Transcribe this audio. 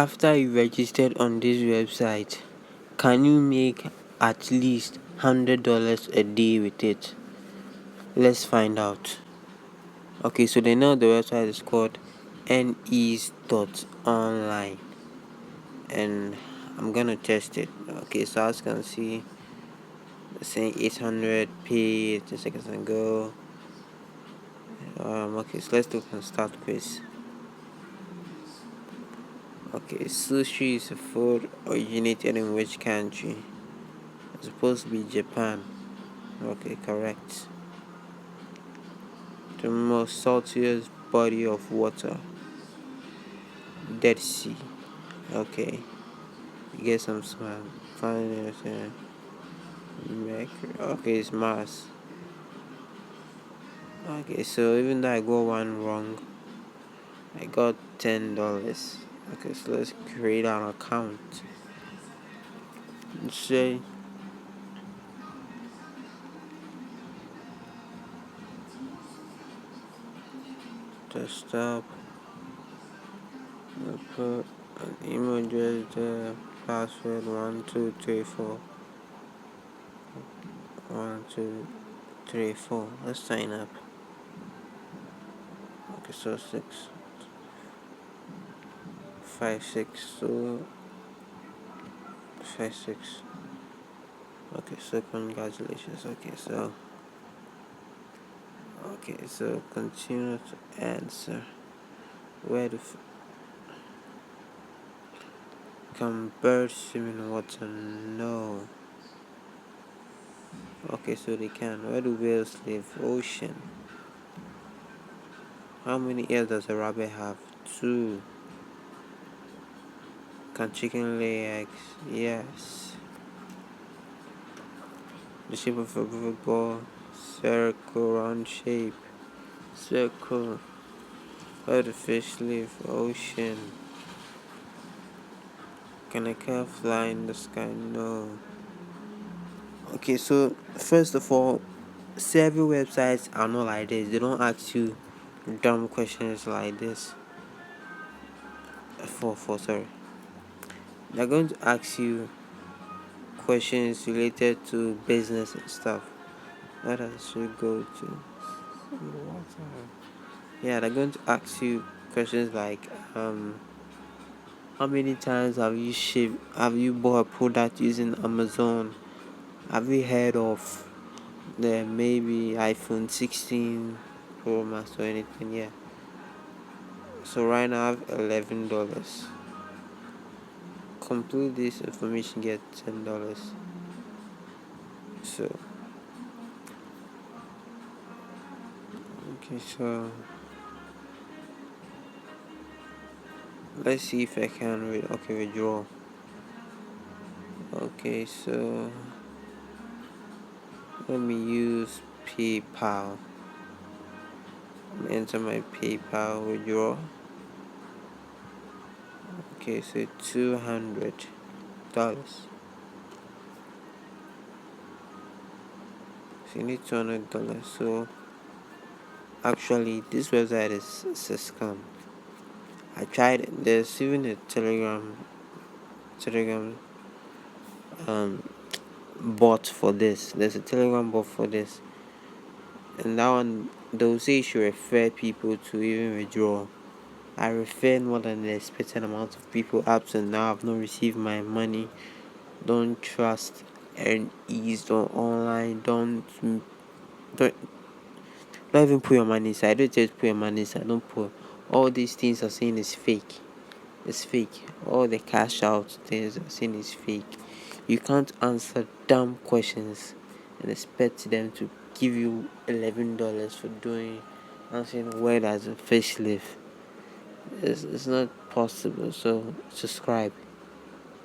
after you registered on this website, can you make at least $100 a day with it? Let's find out. Okay, so the name of the website is called EarnEase.online, and I'm gonna test it. Okay, so as you can see, it's saying 800 paid 10 seconds ago. Okay, so let's do and start quiz. Okay, sushi is a food originated in which country? It's supposed to be Japan. Okay, correct. The most saltiest body of water? Dead Sea. Okay, you get some smart. Fine. Mercury. Okay, it's Mars. Okay, so even though I got one wrong, I got $10. Okay, so let's create an account. Let's say desktop. I'll put an email address there. Password 1234. 1234. Let's sign up. Okay, so 656. So 56. Okay, so congratulations. Okay, so continue to answer. Where the can birds swim in water? No. Okay, so they can. Where do whales live? Ocean. How many ears does a rabbit have? 2. Can chicken lay eggs? Yes. The shape of a perfect ball? Circle, round shape. Circle. Where do fish live? Ocean. Can a cat fly in the sky? No. Okay, so first of all, several websites are not like this. They don't ask you dumb questions like this. Sorry. They're going to ask you questions related to business and stuff. Let us go to. Yeah, they're going to ask you questions like how many times have you bought a product using Amazon? Have you heard of the maybe iPhone 16 Pro Max or anything? Yeah. So right now I have $11. Complete this information, get $10. So okay, so let's see if I can read. Okay, withdraw. Okay, so let me use PayPal. Enter my PayPal, withdraw. Okay, so $200. So you need $200. So actually, this website is a scam. I tried it. There's even a Telegram bot for this. There's a Telegram bot for this, and that one they'll say you should refer people to even withdraw. I referred more than the expected amount of people up to now. I've not received my money. Don't trust EarnEase. Don't online. Don't even put your money inside. Don't just put your money inside. Don't put all these things are saying is fake. It's fake. All the cash out things are saying is fake. You can't answer dumb questions and expect them to give you $11 for answering where does a fish live. It's not possible. So subscribe.